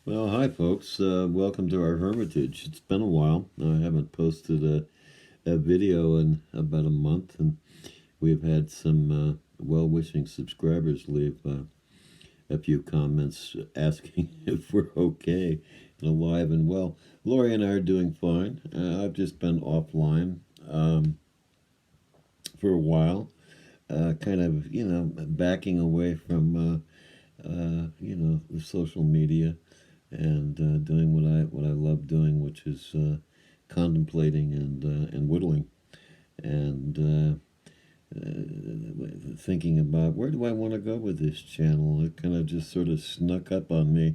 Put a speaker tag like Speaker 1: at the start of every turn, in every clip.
Speaker 1: Well, hi, folks. Welcome to our hermitage. It's been a while. I haven't posted a video in about a month, and we've had some well wishing subscribers leave a few comments asking if we're okay and alive and well. Lori and I are doing fine. I've just been offline for a while, kind of, backing away from, the social media and doing what I love doing, which is contemplating and whittling and thinking about where do I want to go with this channel. It kind of just sort of snuck up on me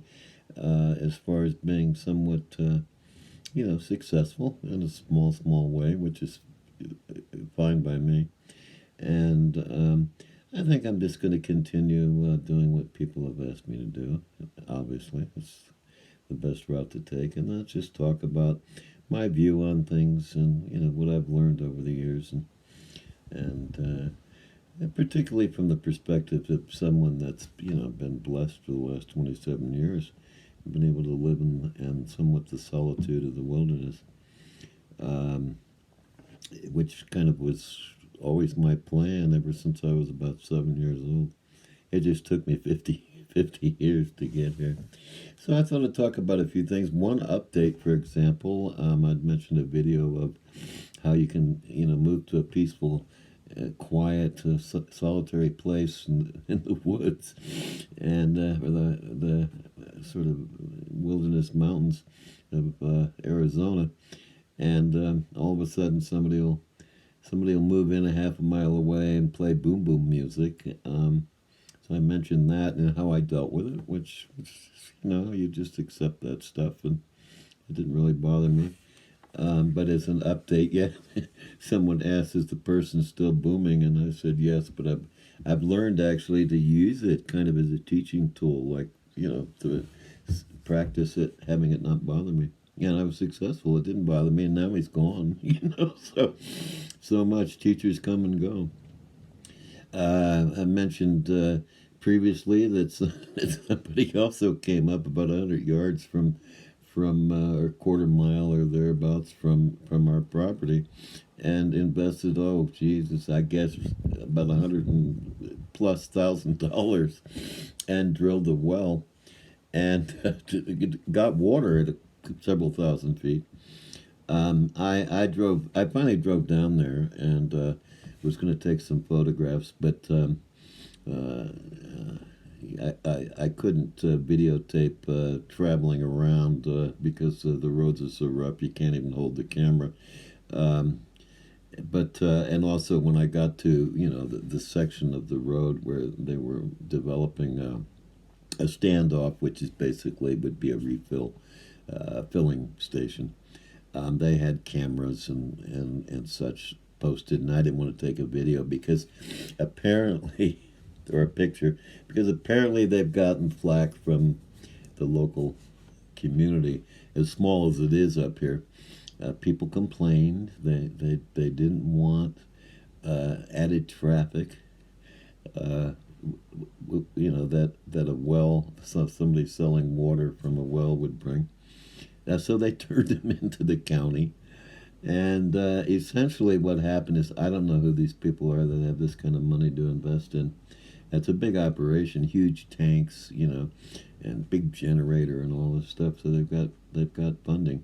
Speaker 1: as far as being somewhat successful in a small way, which is fine by me. And I think I'm just going to continue doing what people have asked me to do. Obviously, it's the best route to take, and let's just talk about my view on things and what I've learned over the years, and particularly from the perspective of someone that's been blessed for the last 27 years, been able to live in somewhat the solitude of the wilderness, um, which kind of was always my plan ever since I was about 7 years old. It just took me 50 years to get here. So I thought I'd talk about a few things. One update, for example, I'd mentioned a video of how you can, move to a peaceful, quiet, solitary place in the woods, and or the sort of wilderness mountains of Arizona, and all of a sudden somebody will move in a half a mile away and play boom boom music. So I mentioned that and how I dealt with it, which you just accept that stuff, and it didn't really bother me. But as an update, yeah, someone asked, "Is the person still booming?" And I said yes, but I've learned actually to use it kind of as a teaching tool, like to practice it, having it not bother me. Yeah, and I was successful. It didn't bother me, and now he's gone. So much. Teachers come and go. I mentioned previously that somebody also came up about 100 yards from or quarter mile or thereabouts from our property, and invested, oh Jesus, I guess about 100+ thousand dollars, and drilled a well and got water at several thousand feet. I finally drove down there and was going to take some photographs, but uh, I couldn't videotape traveling around because the roads are so rough you can't even hold the camera. Um, but and also when I got to the section of the road where they were developing a standoff, which is basically would be a refill filling station. They had cameras and such posted, and I didn't want to take a video because apparently, or a picture, because apparently they've gotten flack from the local community, as small as it is up here. People complained. They didn't want added traffic. Uh, that a well, somebody selling water from a well would bring. So they turned him into the county. And essentially, what happened is I don't know who these people are that have this kind of money to invest in. It's a big operation, huge tanks, and big generator and all this stuff. So they've got funding.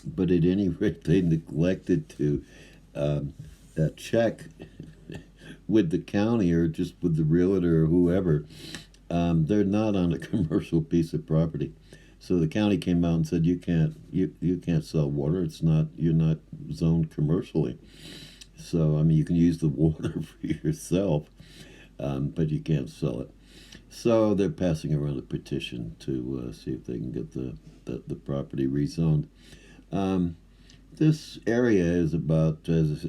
Speaker 1: But at any rate, they neglected to um, check with the county or just with the realtor or whoever. They're not on a commercial piece of property. So the county came out and said you can't sell water. It's not You're not zoned commercially. So I mean you can use the water for yourself, but you can't sell it. So they're passing around a petition to see if they can get the property rezoned. Um, this area is about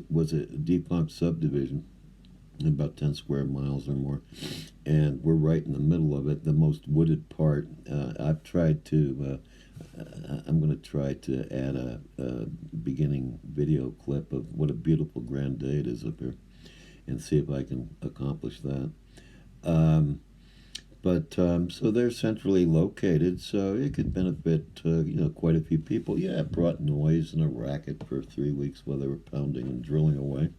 Speaker 1: was a defunct subdivision, about 10 square miles or more, and we're right in the middle of it, the most wooded part. I'm going to try to add a beginning video clip of what a beautiful grand day it is up here and see if I can accomplish that. Um, But so they're centrally located, so it could benefit quite a few people. Yeah, it brought noise and a racket for 3 weeks while they were pounding and drilling away.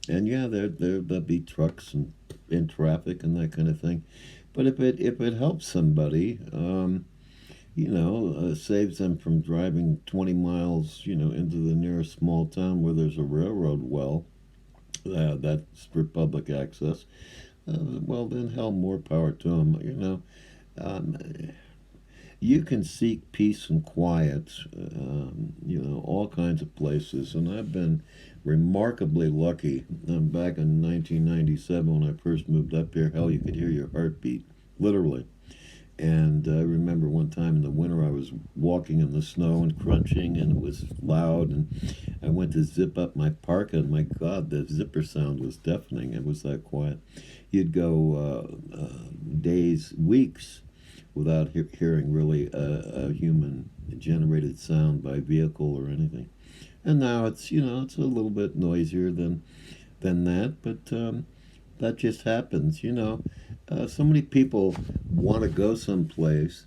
Speaker 1: And yeah, there'll be trucks and in traffic and that kind of thing. But if it helps somebody, saves them from driving 20 miles, into the nearest small town where there's a railroad well, that's for public access. Well, then hell, more power to them. Um, you can seek peace and quiet, all kinds of places. And I've been remarkably lucky. Back in 1997, when I first moved up here, hell, you could hear your heartbeat, literally. And I remember one time in the winter, I was walking in the snow and crunching, and it was loud. And I went to zip up my parka, and my God, the zipper sound was deafening. It was that quiet. You'd go days, weeks without hearing really a human generated sound by vehicle or anything. And now it's a little bit noisier than that, but that just happens. So many people want to go someplace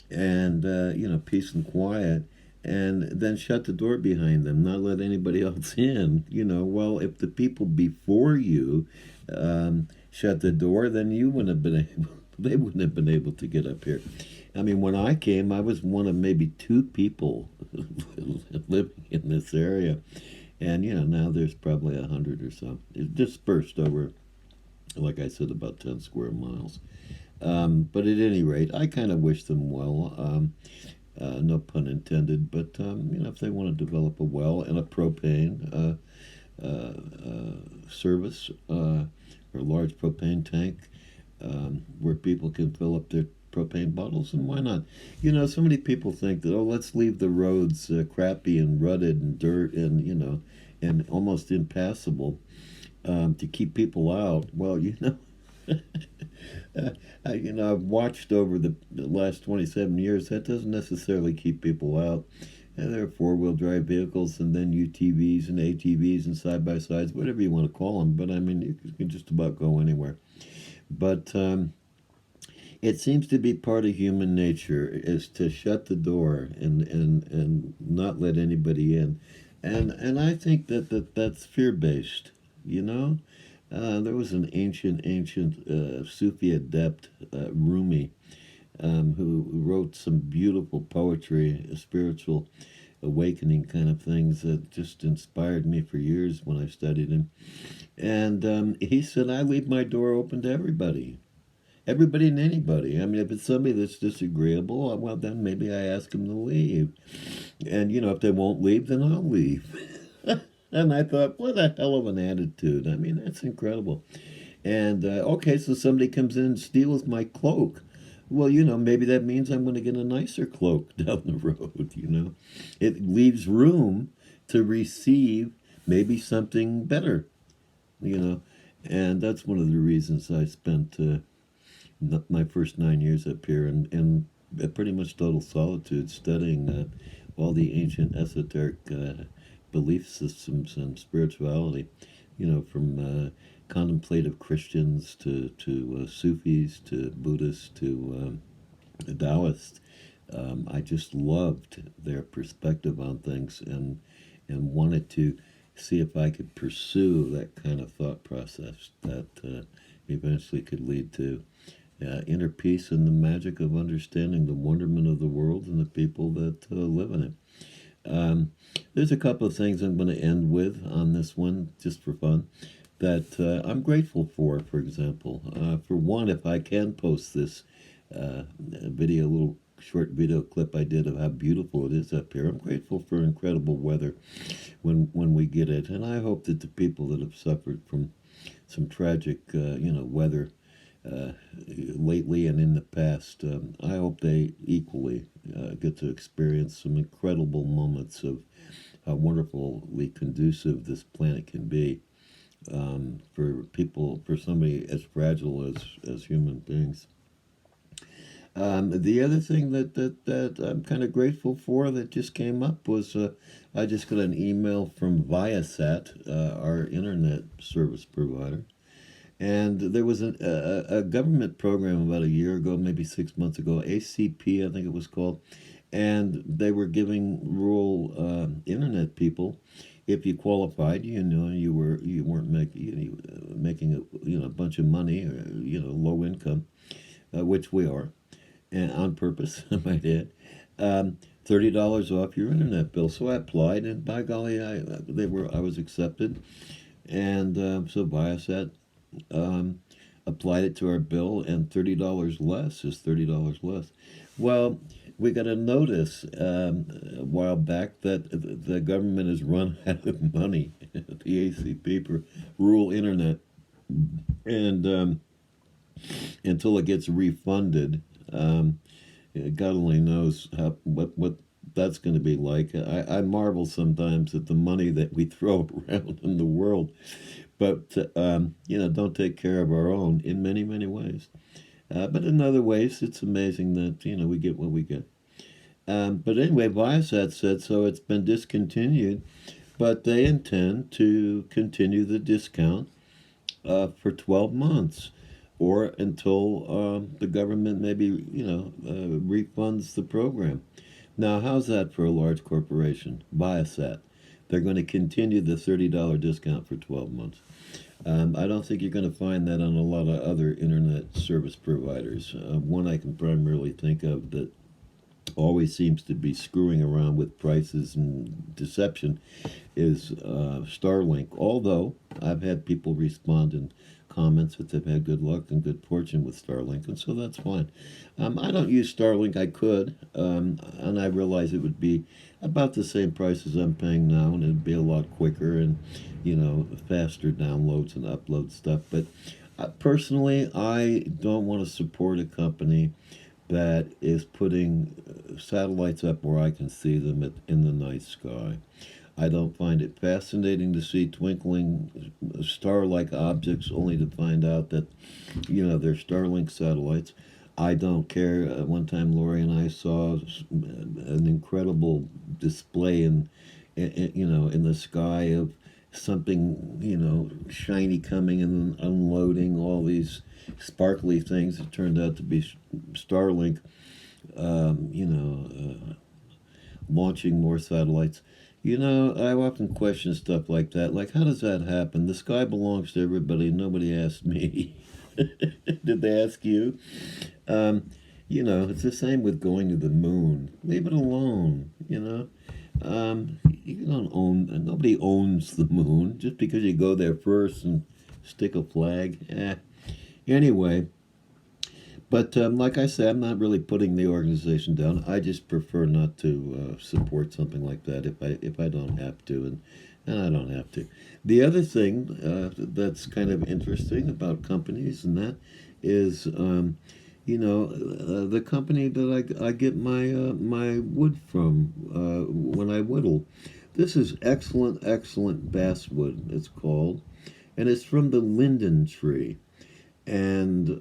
Speaker 1: and peace and quiet, and then shut the door behind them, not let anybody else in. Well, if the people before you shut the door, then you wouldn't have been able. They wouldn't have been able to get up here. I mean, when I came, I was one of maybe two people living in this area, and now there's probably 100 or so. It's dispersed over, like I said, about 10 square miles. But at any rate, I kind of wish them well. No pun intended. But if they want to develop a well and a propane service or a large propane tank where people can fill up their propane bottles, and why not? So many people think that, oh, let's leave the roads crappy and rutted and dirt and almost impassable to keep people out. Well, I've watched over the last 27 years. That doesn't necessarily keep people out. And there are four-wheel drive vehicles, and then UTVs and ATVs and side-by-sides, whatever you want to call them. But I mean, you can just about go anywhere. But it seems to be part of human nature is to shut the door and not let anybody in. And I think that's fear-based, There was an ancient Sufi adept, Rumi, who wrote some beautiful poetry, spiritual awakening kind of things that just inspired me for years when I studied him. And he said, I leave my door open to everybody. Everybody and anybody. I mean, if it's somebody that's disagreeable, well, then maybe I ask them to leave. And, if they won't leave, then I'll leave. And I thought, what a hell of an attitude. I mean, that's incredible. And, okay, so somebody comes in and steals my cloak. Well, maybe that means I'm going to get a nicer cloak down the road. It leaves room to receive maybe something better, And that's one of the reasons I spent my first 9 years up here in pretty much total solitude, studying all the ancient esoteric belief systems and spirituality, from contemplative Christians to Sufis to Buddhists to Taoists. I just loved their perspective on things and wanted to see if I could pursue that kind of thought process that eventually could lead to inner peace and the magic of understanding the wonderment of the world and the people that live in it. There's a couple of things I'm going to end with on this one, just for fun, that I'm grateful for example. For one, if I can post this little short video clip I did of how beautiful it is up here. I'm grateful for incredible weather when we get it. And I hope that the people that have suffered from some tragic, weather lately and in the past, I hope they equally get to experience some incredible moments of how wonderfully conducive this planet can be for somebody as fragile as human beings. The other thing that I'm kind of grateful for that just came up was I just got an email from Viasat, our internet service provider, And there was a government program about a year ago, maybe 6 months ago, ACP, I think it was called, and they were giving rural internet people, if you qualified, you weren't making a bunch of money, or low income, which we are, and on purpose, I might add. $30 off your internet bill. So I applied, and by golly, I was accepted, and so Viasat um, applied it to our bill, and $30 less is $30 less. Well, we got a notice a while back that the government has run out of money, the ACP, for rural internet, and until it gets refunded, God only knows what that's going to be like. I marvel sometimes at the money that we throw around in the world, but don't take care of our own in many many ways. But in other ways, it's amazing that we get what we get. But anyway, Viasat said so. It's been discontinued, but they intend to continue the discount for 12 months, or until the government maybe refunds the program. Now, how's that for a large corporation? Viasat. They're going to continue the $30 discount for 12 months. I don't think you're going to find that on a lot of other internet service providers. One I can primarily think of that always seems to be screwing around with prices and deception is Starlink. Although I've had people respond in comments that they've had good luck and good fortune with Starlink, and so that's fine. I don't use Starlink. I could, and I realize it would be about the same price as I'm paying now, and it'd be a lot quicker and faster downloads and upload stuff. But personally, I don't want to support a company that is putting satellites up where I can see them in the night sky. I don't find it fascinating to see twinkling star-like objects, only to find out that, they're Starlink satellites. I don't care. One time, Lori and I saw an incredible display in the sky of something, shiny coming and unloading all these sparkly things. It turned out to be Starlink, um, you know, launching more satellites. I often question stuff like that. Like, how does that happen? The sky belongs to everybody. Nobody asked me. Did they ask you? It's the same with going to the moon. Leave it alone. You don't own. Nobody owns the moon just because you go there first and stick a flag. Anyway, but like I said, I'm not really putting the organization down. I just prefer not to support something like that if I don't have to, and I don't have to. The other thing that's kind of interesting about companies and that is, the company that I get my wood from when I whittle. This is excellent basswood. It's called, and it's from the linden tree, and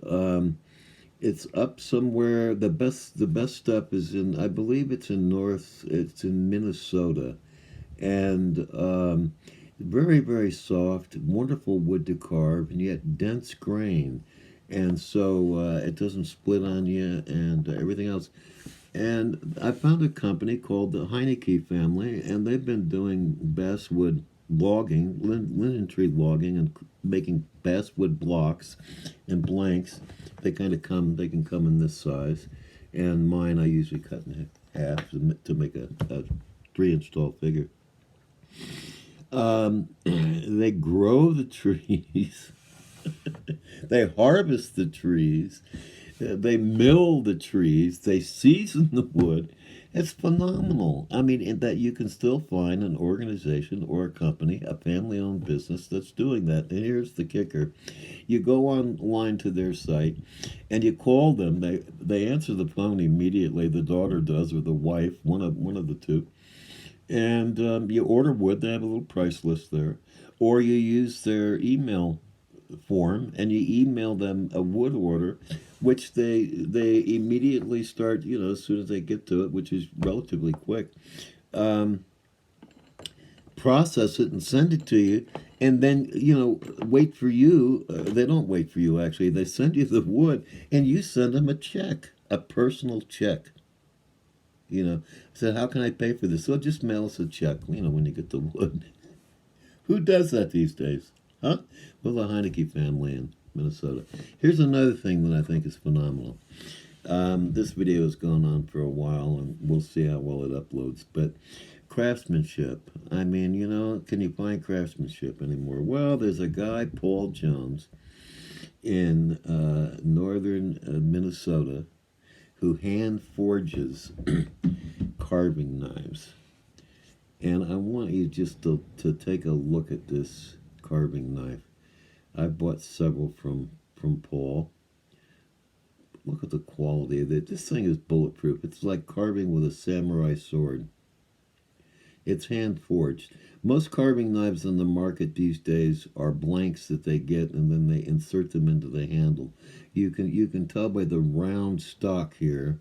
Speaker 1: it's up somewhere. The best stuff is in, I believe it's in Minnesota, and very very soft, wonderful wood to carve, and yet dense grain, and so it doesn't split on you and everything else. And I found a company called the Heineke family, and they've been doing basswood logging, linden tree logging, and making basswood blocks and blanks. They can come in this size, and mine I usually cut in half to make a 3-inch tall figure. They grow the trees, they harvest the trees, they mill the trees, they season the wood. It's phenomenal. I mean, in that you can still find an organization or a company, a family owned business that's doing that. And here's the kicker: you go online to their site and you call them. They answer the phone immediately. The daughter does, or the wife, one of the two. And you order wood. They have a little price list there, or you use their email form and you email them a wood order, which they immediately start, as soon as they get to it, which is relatively quick, um, process it and send it to you, and then wait for you. They don't wait for you, actually. They send you the wood, and you send them a check, a personal check. I said, how can I pay for this? So just mail us a check, when you get the wood. Who does that these days? Huh? Well, the Heineke family in Minnesota. Here's another thing that I think is phenomenal. This video has gone on for a while, and we'll see how well it uploads. But craftsmanship. I mean, can you find craftsmanship anymore? Well, there's a guy, Paul Jones, in northern Minnesota, who hand forges carving knives. And I want you just to take a look at this carving knife. I bought several from Paul. Look at the quality of it. This thing is bulletproof. It's like carving with a samurai sword. It's hand forged. Most carving knives on the market these days are blanks that they get, and then they insert them into the handle. You can tell by the round stock here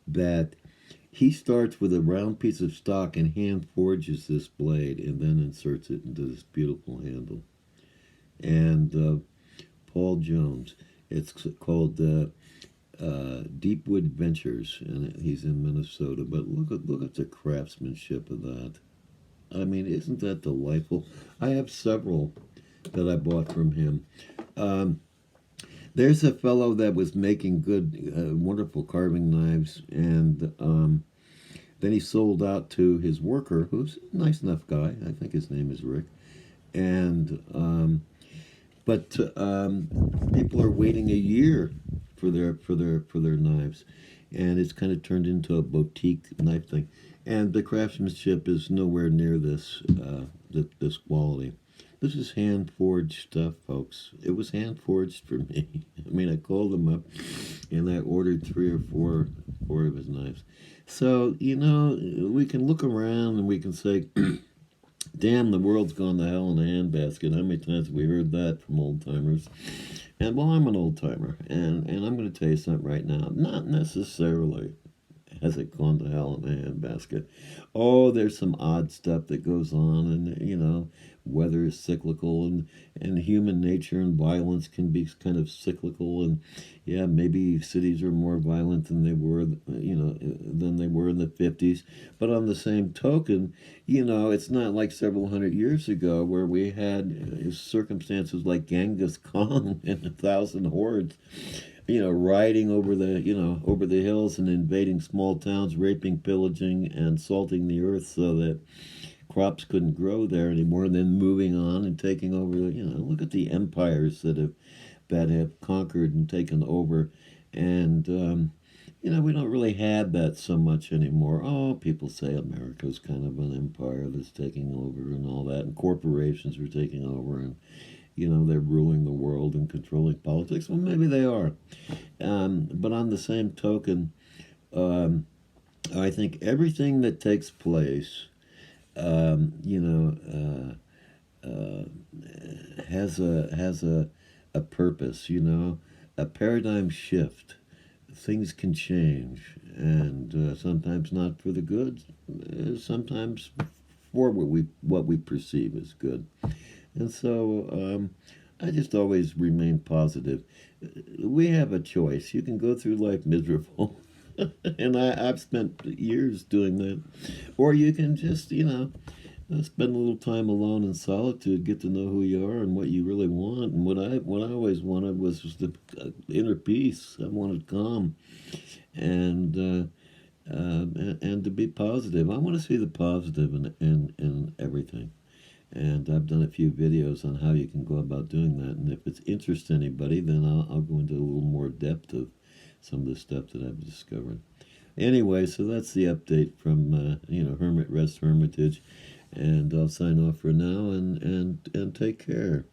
Speaker 1: that he starts with a round piece of stock and hand forges this blade and then inserts it into this beautiful handle. And Paul Jones, it's called Deepwood Ventures, and he's in Minnesota. But look at the craftsmanship of that. I mean, isn't that delightful? I have several that I bought from him. There's a fellow that was making good, wonderful carving knives, and then he sold out to his worker, who's a nice enough guy. I think his name is Rick. And but people are waiting a year for their knives, and it's kind of turned into a boutique knife thing. And the craftsmanship is nowhere near this quality. This is hand forged stuff, folks. It was hand forged for me. I mean, I called him up, and I ordered 3 or 4 of his knives. So we can look around and we can say, damn, the world's gone to hell in a handbasket. How many times have we heard that from old timers? And well, I'm an old timer, and I'm going to tell you something right now. Not necessarily has it gone to hell in a handbasket. Oh, there's some odd stuff that goes on, and weather is cyclical, and human nature and violence can be kind of cyclical, and yeah, maybe cities are more violent than they were in the 50s. But on the same token, it's not like several hundred years ago where we had circumstances like Genghis Khan and 1,000 hordes riding over the hills and invading small towns, raping, pillaging, and salting the earth so that crops couldn't grow there anymore, and then moving on and taking over. Look at the empires that have conquered and taken over, and we don't really have that so much anymore. Oh, people say America's kind of an empire that's taking over and all that, and corporations are taking over, and they're ruling the world and controlling politics. Well, maybe they are. But on the same token, I think everything that takes place, has a purpose, a paradigm shift. Things can change, and sometimes not for the good, sometimes for what we perceive as good. And so I just always remain positive. We have a choice. You can go through life miserable, and I've spent years doing that. Or you can just, spend a little time alone in solitude, get to know who you are and what you really want. And what I always wanted was just the inner peace. I wanted calm, and to be positive. I want to see the positive in everything. And I've done a few videos on how you can go about doing that. And if it interests anybody, then I'll go into a little more depth of some of the stuff that I've discovered. Anyway, so that's the update from Hermitage. And I'll sign off for now, and take care.